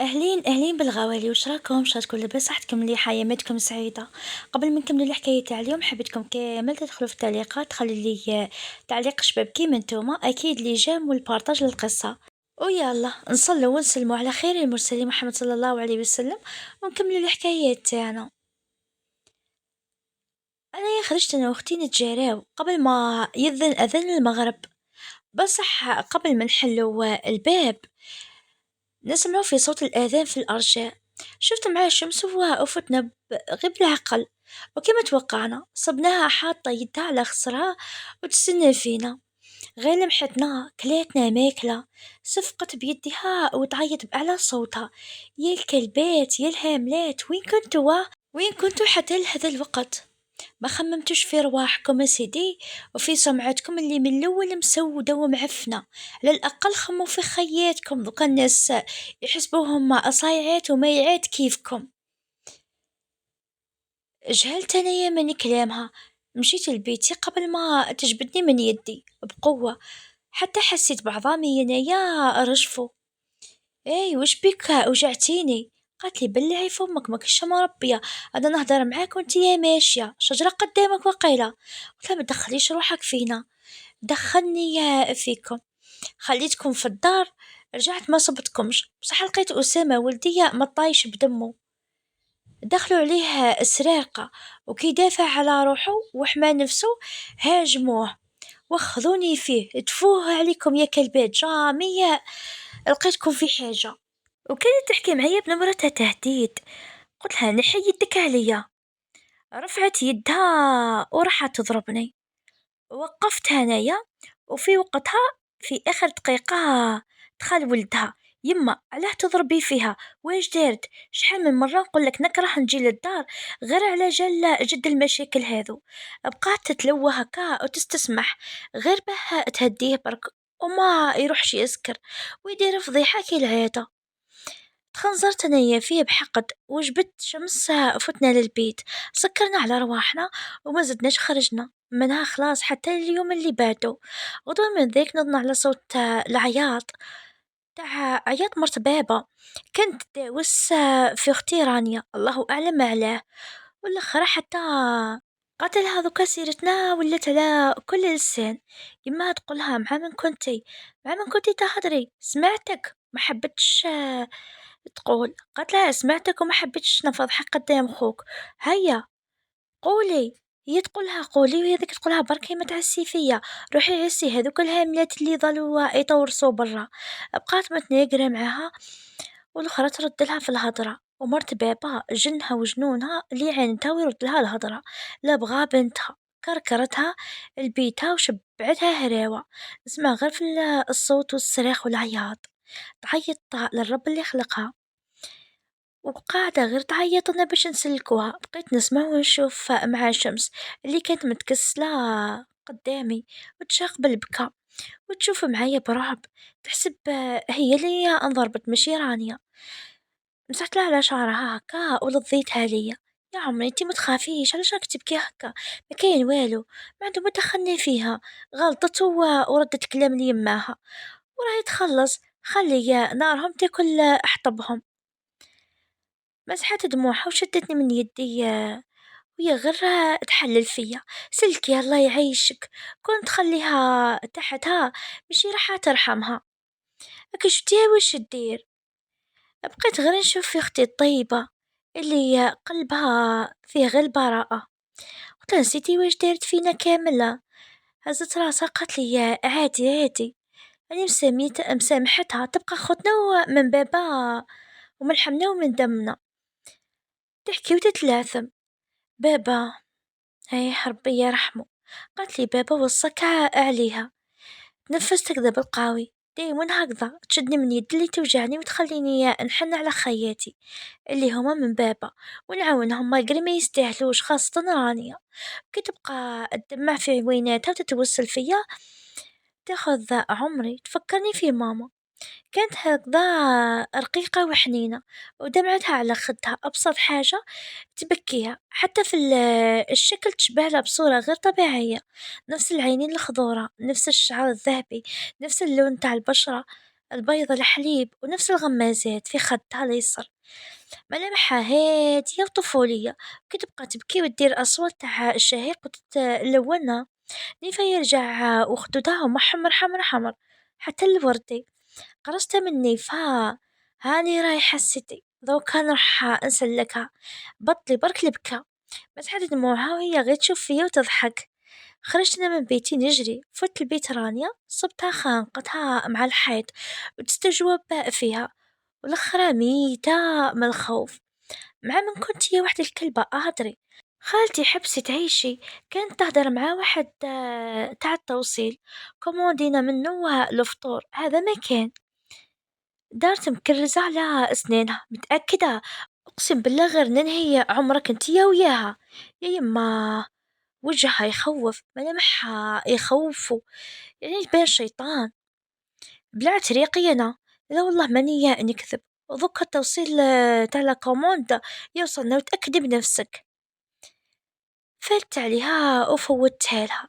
أهلين أهلين بالغوالي، وش راكم؟ شاتكم لاباس؟ صحتكم مليحة؟ ياماتكم سعيدة؟ قبل ما نكملوا الحكاية تاع اليوم حبيتكم كامل تدخلوا في التعليقات، خلي لي تعليق شباب كيما نتوما، أكيد لي جام والبارطاج للقصة. ويلا نصلوا ونسلموا على خير المرسلين محمد صلى الله عليه وسلم، ونكملوا الحكايات تاعنا. أنا خرجت أنا وأختي نتجاراو قبل ما يذن أذان المغرب، بصح قبل ما نحلوا الباب نسمعوا في صوت الآذان في الأرجاء. شفت معاه الشمس وفتنا غير بالعقل، وكما توقعنا صبناها حاطة يدها على خصرها وتستنى فينا. غير لمحتنا كلاتنا ماكلة، صفقت بيدها وتعيط بأعلى صوتها: يا الكلبات يا الهاملات، وين كنتوا؟ وين كنتوا حتى لهذا الوقت؟ ما خممتوش في رواحكم سيدي، وفي سمعتكم اللي من الأول مسودة ومعفنة؟ على الأقل خموا في خياتكم، ذوك الناس يحسبوهم أصايعات وميعات كيفكم. جهلت أنايا من كلامها، مشيت لبيتي قبل ما تجبدني من يدي بقوة، حتى حسيت بعظامي ينايا رجفوا. اي وش بك وجعتيني؟ قالت لي بلعي فمك ماكش مربية، انا نهضر معاك وانت يا ماشية شجرة قدامك وقيلة. قلت لها ما تدخليش روحك فينا، دخلني يا فيكم، خليتكم في الدار، رجعت ما صبتكمش، بصح لقيت أسامة ولدي مطايش بدمه، دخلوا عليه سرقة وكي دافع على روحه وحمى نفسه هاجموه وخذوني فيه، تفوه عليكم يا كلبات جامية، لقيتكم في حاجة. وكانت تحكي معايا بنبرتها تهديد، قلت لها نحي يدك عليا، رفعت يدها وراحت تضربني، وقفت هنايا. وفي وقتها في آخر دقيقة دخل ولدها: يما علاه تضربي فيها؟ واش دارت؟ شحال من مرة نقولك نكره نجي للدار غير على جد المشاكل هذو. بقات تتلوى هكا وتستسمح غير باه تهديه برك وما يروحش يسكر ويدير فضيحة كالعادة. تخنزرت انايا فيه بحقد، وجبت شمس فتنا للبيت، سكرنا على رواحنا وما زدناش خرجنا منها خلاص حتى اليوم اللي بعده. غدوة من ذيك نضنا على صوت العياط تاع عياط مرت بابا، كانت تداوس في اختي رانيا، الله اعلم علاه. والاخرى حتى قاتل هذوك سيرتنا ولات على كل لسان، يما تقولها مع من كنتي تهدري، سمعتك ما حبتش تقول، قالت لها سمعتك وما حبيتش نفضحك قدام خوك، هيا قولي. هي تقولها قولي وهي ذيك تقولها بركي ما تعسي فيا، روحي عسي هذوك الهاملات اللي ظلوا يطورسوا برا. بقات متناقرة معاها، والاخرى ترد لها في الهضرة، ومرت بابا جنها وجنونها اللي عينتها ويرد لها الهضرة، لا بغى بنتها كركرتها لبيتها وشبعتها هراوة، نسمع غير في الصوت والصراخ والعياط، تعيط للرب اللي خلقها، وقاعدة غير تعيط أنا باش نسلكوها. بقيت نسمع ونشوف مع الشمس اللي كانت متكسلة قدامي وتشاق بالبكا وتشوف معايا برعب، تحسب هي اللي انضربت ماشي رانيا. مسحت لها على شعرها هكا ولضيتها ليا: يا عمري انتي متخافيش، علاش راك تبكي هكا؟ ما كاين والو، ما عنده ما دخلني فيها، غلطت وردت كلام ليماها وراهي تخلص، خلي نارهم تاكل احطبهم. مسحت دموعها وشدتني من يدي وهي غير تحلل فيا: سلكي الله يعيشك، كنت خليها تحتها مشي راح ترحمها، لكن شتيها وش تدير؟ بقيت غير نشوف في اختي الطيبة اللي قلبها فيه غير البراءة. قلت لها نسيتي واش دارت فينا كاملة؟ هزت راسها قالت لي عادي عادي، أنا مسامحتها تبقى خوتنا من بابا ومن لحمنا ومن دمنا. تحكي وتتلاثم: بابا، هاي ربي يرحمه، قالت لي بابا وصاك عليها، نفست كذا بالقاوي دايما هكذا تشدني من يد اللي توجعني وتخليني نحن على خياتي اللي هما من بابا ونعاونهم ما قري ما يستاهلوش، خاصة رانيا كي تبقى تدمع في عويناتها وتتوسل فيا تاخذ عمري تفكرني في ماما، كانت هكذا رقيقة وحنينة ودمعتها على خدها أبسط حاجة تبكيها، حتى في الشكل تشبهلها بصورة غير طبيعية، نفس العينين الخضورة، نفس الشعر الذهبي، نفس اللون تاع البشرة، البيض الحليب ونفس الغمازات في خدها اليسر. ملامحها هادية وطفولية، كتبقى تبكي وتدير أصوات تاع الشهيق وتتلون. نيفا يرجع وخدودها هما حمر حمر حمر، حتى الوردي قرصت من نيفا. هاني رايحة السيتي دوكا نروح نسلكها. بطلي برك البكا، مسحت دموعها وهي غير تشوف فيا وتضحك. خرجت أنا من بيتي نجري، فوت البيت رانيا صبتها خانقتها مع الحيط وتستجوب فيها، والأخرى ميتة من الخوف. مع من كنت يا وحدة الكلبة أهدري. خالتي حبسي تعيشي، كانت تهدر مع واحد تاع التوصيل، كومودينا منه الفطور. هذا ما كان، دارت مكرزة على أسنانها متأكدة، أقسم بالله غير ننهي عمرك انتيا وياها. يا يما وجهها يخوف، ملامحها يخوفوا، يعني تبان شيطان. بلعت ريقي أنا، لا والله ماني نكذب. وذوك التوصيل تاع لا كوموند يوصلنا وتأكدي بنفسك. فلت عليها وفوتها لها،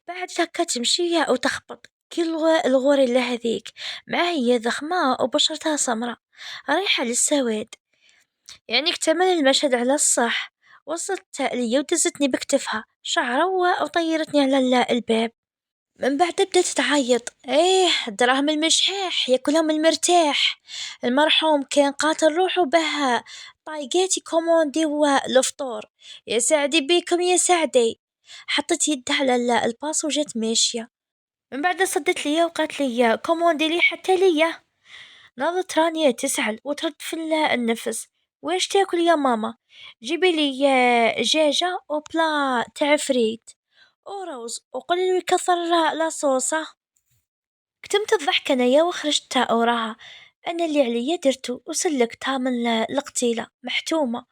بعدها كتمشي وتخبط كي الغوريلا هذيك، مع هي ضخمة وبشرتها سمراء رايحة للسواد. يعني اكتمل المشهد على الصح. وصلت لي ودزتني بكتفها شعرة وطيرتني على الباب. من بعد بدأت تعيط، ايه دراهم المشحاح ياكلهم المرتاح. المرحوم كان قاتل روحه بها طايقاتي كوموندي والفطور. يا سعدي بيكم يا سعدي. حطت يدها على الباص وجات ماشية. من بعد صدت لي وقالت لي كوموندي لي حتى ليا. نظرت رانيا تسعل وترد في النفس. ويش تاكل يا ماما؟ جيبي لي دجاجة وبلا تاع فريت وروز وقولي له يكثر لا صوصة. كتمت الضحك انايا وخرجت وراها. انا اللي عليا درتو وسلكتها من القتيلة محتومة،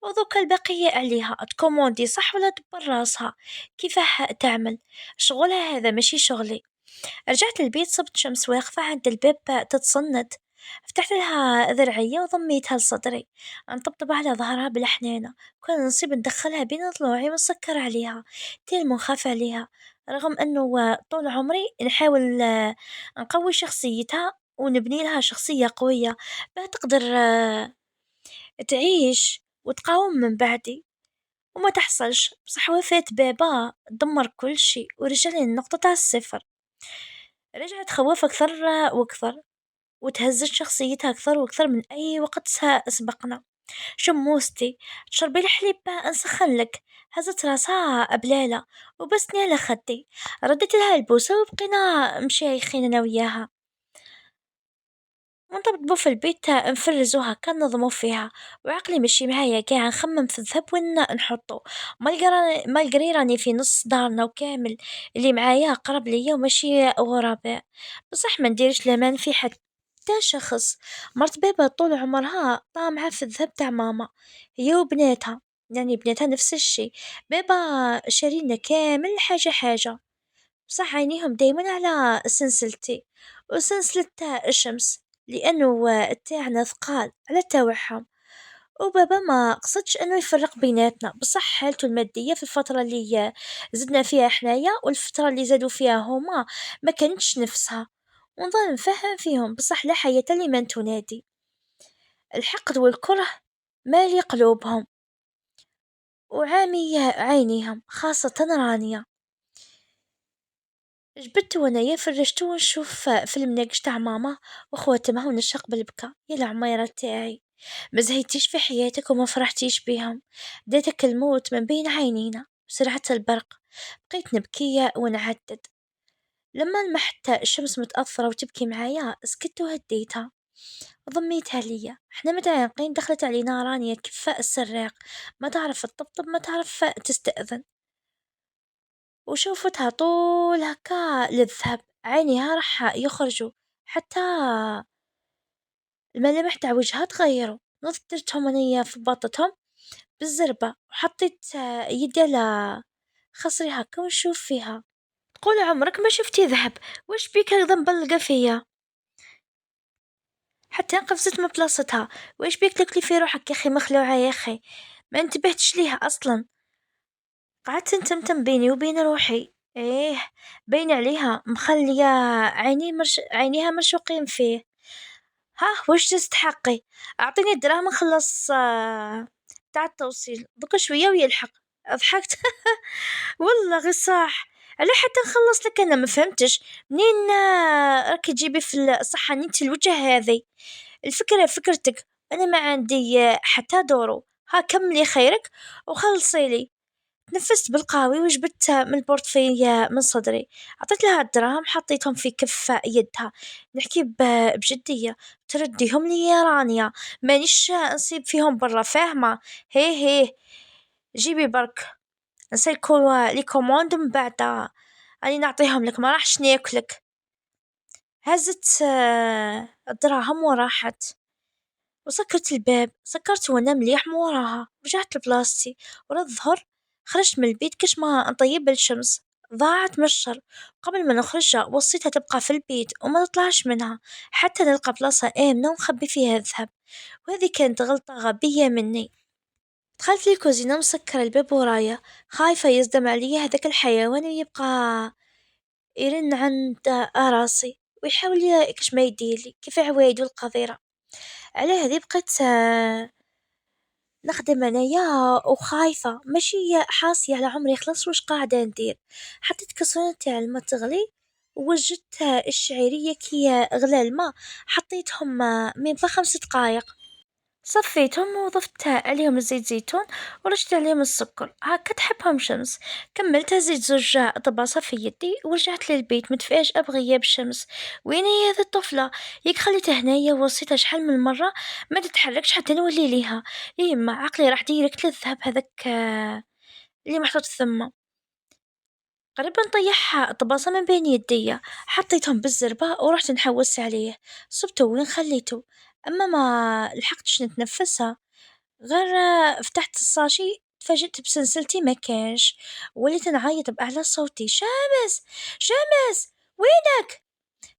وذوك البقية عليها تكوموندي صح ولا دبر راسها كيفاه تعمل شغلها، هذا ماشي شغلي. رجعت البيت صبت شمس واقفة عند الباب تتصنت. فتحت لها ذرعية وضميتها لصدري، نطبطب على ظهرها بالحنانة. كل نصيب ندخلها بين ضلوعي ونسكر عليها تيل منخاف عليها. رغم انه طول عمري نحاول نقوي شخصيتها ونبني لها شخصية قوية بها تقدر تعيش وتقاوم من بعدي. وما تحصلش بصح وفاة بابا دمر كل شي ورجعني لنقطة الصفر. رجعت خوف أكثر وأكثر، وتهزت شخصيتها أكثر وأكثر من أي وقت سبقنا. شموستي تشربي الحليب بقى نسخن لك. هزت راسها بلالة وبسني على خدي، رديت لها البوسة وبقينا مشايخين أنا وياها. ونطبطبو في البيت نفرزو هكا ننظمو فيها. وعقلي مشي معايا قاع نخمم في الذهب وين نحطو. ما راني في نص دارنا وكامل اللي معايا قرب ليا وماشي غرباء. بصح ما نديرش الامان في حتى شخص. مرت بابا طول عمرها طامعة في الذهب تاع ماما، هي وبناتها، يعني بناتها نفس الشي. بابا شارينا كامل حاجة حاجة، بصح عينيهم دايما على سلسلتي وسلسلة الشمس، لأنه تاعنا ثقال على تاوعهم. وبابا ما قصدش انه يفرق بيناتنا، بصح حالته المادية في الفترة اللي زدنا فيها حنايا والفترة اللي زادوا فيها هما ما كانتش نفسها. ونظل نفهم فيهم بصح لا حياة لمن تنادي. الحقد والكره مالي قلوبهم وعامي عينيهم، خاصة رانيا. جبت وانايا فرجت ونشوف فيلم ناقش تاع ماما وخواتمها ونشق بالبكا. يا العميرة تاعي، ما زهيتيش في حياتك وما فرحتيش بيهم، ديتك الموت من بين عينينا بسرعة البرق. بقيت نبكي ونعدد. لما لمحت الشمس متأثرة وتبكي معايا سكت وهديتها وضميتها ليا. احنا متعانقين دخلت علينا رانيا كفاء السراق، ما تعرف تطبطب ما تعرف تستأذن. وشوفتها طول هكا للذهب، عينيها راح يخرجوا، حتى الملامح تاع وجهها تغيروا. نضرتهم انيا في بطتهم بالزربة وحطيت يدي على خصري هكا ونشوف فيها. تقول عمرك ما شفتي ذهب، واش بيك هكذا مبلقة فيا؟ حتى قفزت من بلاصتها. واش بيك تاكلي في روحك يا اخي مخلوعة يا اخي، ما انتبهتش ليها اصلا. قعدت نتمتم بيني وبين روحي. إيه، باين عليها مخلية عينيها مرشوقين فيه. ها وش تستحقي؟ أعطيني الدراهم نخلص تاع التوصيل دوكا شوية ويلحق. ضحكت. والله غير صح. على حتى نخلص لك أنا ما فهمتش منين راكي تجيبي في الصحة نيت الوجه هذي. الفكرة فكرتك، أنا ما عندي حتى دورو. ها كملي خيرك وخلصي لي. تنفست بالقاوي وجبت من البورتفي من صدري. عطيت لها الدراهم حطيتهم في كف يدها. نحكي بجدية. ترديهم لي يا رانيا، مانيش نصيب فيهم برا فاهمة. هيه جيبي برك نسلكو لي كوموند من بعد راني نعطيهم لك ما راحش ناكلك. هزت الدراهم وراحت وسكرت الباب. سكرت وانا مليح موراها. رجعت لبلاصتي ورا الظهر خرجت من البيت كش ما نطيب الشمس. ضاعت من الشر. قبل ما نخرج وصيتها تبقى في البيت وما تطلعش منها حتى نلقى بلاصة آمنة ونخبي فيها الذهب. وهذه كانت غلطة غبية مني. دخلت لي الكوزينة مسكرة الباب ورايا، خايفة يصدم علي هذاك الحيوان ويبقى يرن عند راسي ويحاول كش ما يديرلي كيف عوايده القذرة. على هذه بقيت نخدم انايا وخايفة ماشي حاسية على عمري يخلص وش قاعدة ندير. حطيت كسرونة تاع الماء تغلي ووجدت الشعيرية كي غلى الماء حطيتهم من 5 دقايق. صفيتهم وضفت عليهم الزيت زيتون ورشت عليهم السكر هكا تحبهم شمس. كملت هزيت زوج طباسة في يدي ورجعت للبيت متفاجئة بغياب شمس. وين هي هذه الطفلة؟ ياك خليتها هنايا ووصيتها شحال من مرة ما تتحركش حتى نولي ليها. يما عقلي راح ديريكت للذهب هذاك اللي محطوط ثم. قريب نطيح طباسة من بين يدي حطيتهم بالزربة ورحت نحوس عليه. صبته وين خليته؟ اما ما لحقتش نتنفسها غير فتحت الساشي تفاجأت بسلسلتي ما كانش. وليت نعيط بأعلى صوتي شمس شمس وينك؟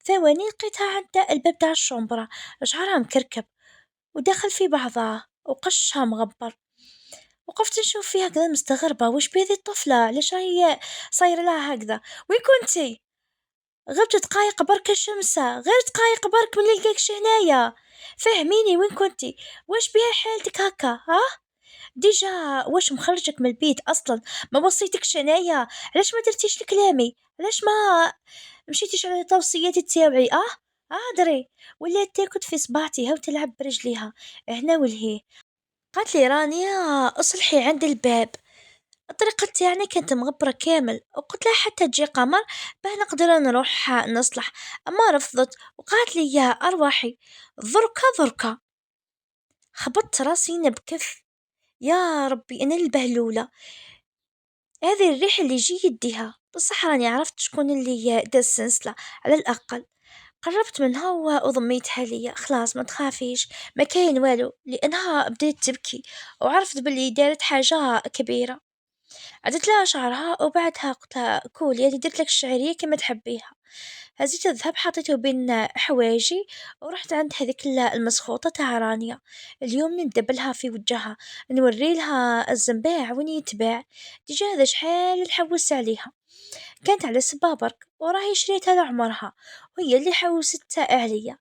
ثواني لقيتها عند الباب تاع الشومبرة شعرها مكركب ودخل في بعضها وقشها مغبر. وقفت نشوف فيها كذا مستغربة وش بهذه الطفلة علاش هي صاير لها هكذا. وين كنتي؟ غبت دقايق برك الشمسة غير دقايق برك من لقيتكش هنايا. فهميني وين كنتي؟ واش بها حالتك هكا ها؟ ديجا واش مخرجك من البيت اصلا؟ ما وصيتكش انايا؟ علاش ما درتيش لكلامي؟ علاش ما مشيتيش على توصياتي تاوعي دري ولا تاكد في صباعتها وتلعب برجليها هنا والهي. قالت لي رانيا اصلحي عند الباب. الطريقة تاعني كانت مغبرة كامل وقلت لها حتى تجي قمر باه نقدر نروح نصلح. اما رفضت وقالت لي يا ارواحي ضركة. خبطت راسي بكف. يا ربي أنا البهلولة. هذه الريحة اللي يجي يديها بصح راني عرفت شكون اللي داز السلسلة على الأقل. قربت منها وضميتها ليا خلاص ما تخافيش ما كاين والو لأنها بدأت تبكي وعرفت باللي دارت حاجة كبيرة. عدت لها شعرها وبعدها قلت لها كولي هذه درت لك الشعرية كما تحبيها. هزيت الذهب حطيته بين حوايجي ورحت عند هذيك المسخوطة تاع رانيا. اليوم ندبلها في وجهها نوري لها الزنباع وين يتباع. ديجا هذا شحال نحوس عليها كانت على سبابرك وراهي شريتها لعمرها وهي اللي حوست عليا.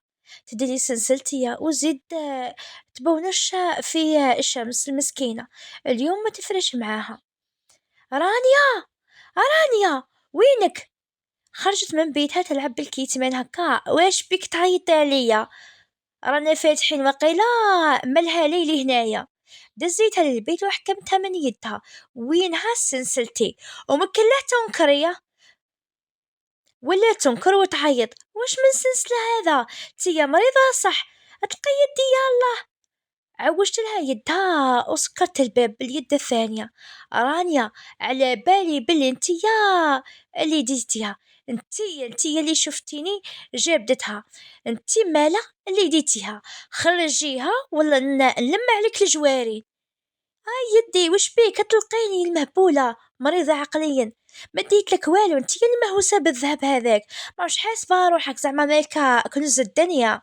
تديري سلسلتي وزيد تبونش في الشمس المسكينة. اليوم ما تفرش معاها. رانيا وينك؟ خرجت من بيتها تلعب بالكيتمان هكا واش بيك تعيط عليا؟ رانا فاتحين وقيلا مالها ليلي هنايا. دزيتها للبيت وحكمتها من يدها وينها سلسلتي ومكلها تنكريه ولا تنكر وتعيط واش من سلسلة هذا؟ تيا مريضة صح اتقيدي يلا. عوجت لها يدها وسكرت الباب باليد الثانية. رانيا على بالي بلي انتيا اللي ديتيها. انتي اللي شفتيني جابدتها. انتي مالا اللي ديتيها. خرجيها ولا نلم عليك الجواري. يدي وش بيك تلقيني المهبولة مريضة عقليا؟ ما ديت لك والو انتي اللي مهووسة بالذهب هذاك. مش حاسبة روحك زعما مالكة كنوز الدنيا.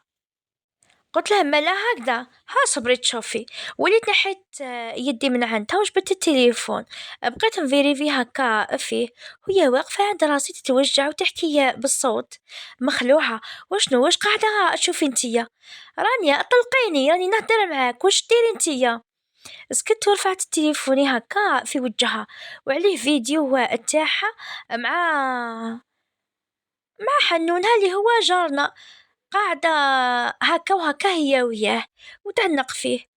قلت لها ما لا هكذا، ها صبري تشوفي. وليت نحيت يدي من عندها وجبت التليفون، بقيت نفيريفي هكا فيه، وهي واقفة عند راسي تتوجع وتحكي بالصوت مخلوعة. وشنو واش قاعدة تشوفي انتيا؟ رانيا طلقيني راني نهدر معاك، واش ديري انتيا؟ سكت ورفعت تليفوني هكا في وجهها، وعليه فيديو تاعها مع حنونها اللي هو جارنا، قاعدة هكا وهكا هي وياه وتعنق فيه.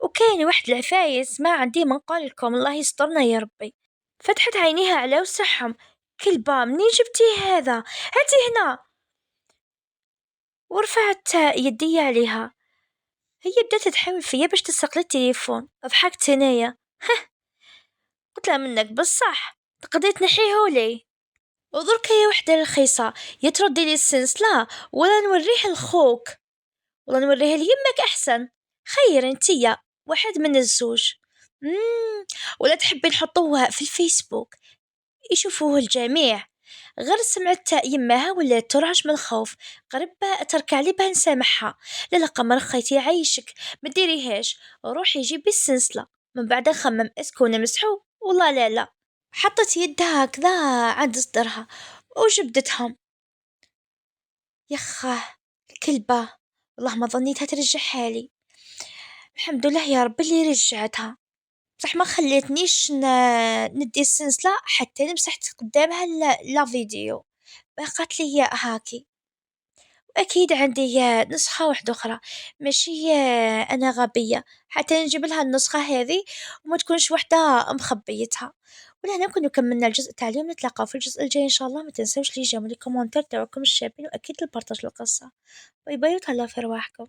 وكاين واحد العفايس ما عندي ما نقول لكم، الله يسترنا يا ربي. فتحت عينيها على وسعهم، كلبة منين جبتيه هذا؟ هاتي هنا. ورفعت يدي عليها، هي بدات تحاول فيا باش تسرق لي التليفون. ضحكت انايا، قلت لها منك بصح تقدري تنحيه لي. ودرك هي وحده رخيصه، يا تردي لي السنسله ولا نوريه لخوك ولا نوريها ليمك احسن. خير انتيا، واحد من الزوج. ولا تحبي نحطوه في الفيسبوك يشوفوه الجميع؟ غير سمعت يماها ولا ترعش من الخوف، قرب تركع لي باه نسامحها. لا لا قمر خيتي عيشك ما ديريهاش، روحي جيبي السنسله من بعد نخمم اسكو نمسحو والله لا لا. حطت يدها هكذا عند صدرها وجبدتهم. يخه الكلبة، والله ما ظنيتها ترجعها لي. الحمد لله يا رب اللي رجعتها، بصح ما خليتنيش ندي السنسلة حتى مسحت قدامها لا فيديو، بقات لي هاكي. أكيد عندي نسخة واحدة أخرى، ماشي أنا غبية حتى نجيب لها النسخة هذه وما تكونش وحدة مخبيتها. ولهنا نكون كملنا الجزء تاع اليوم، نتلاقاو في الجزء الجاي إن شاء الله. ما تنسوش لي جيموا لي كومنتار تاعكم الشابين وأكيد البارتاج القصة. باي باي وتهلاو في رواحكم.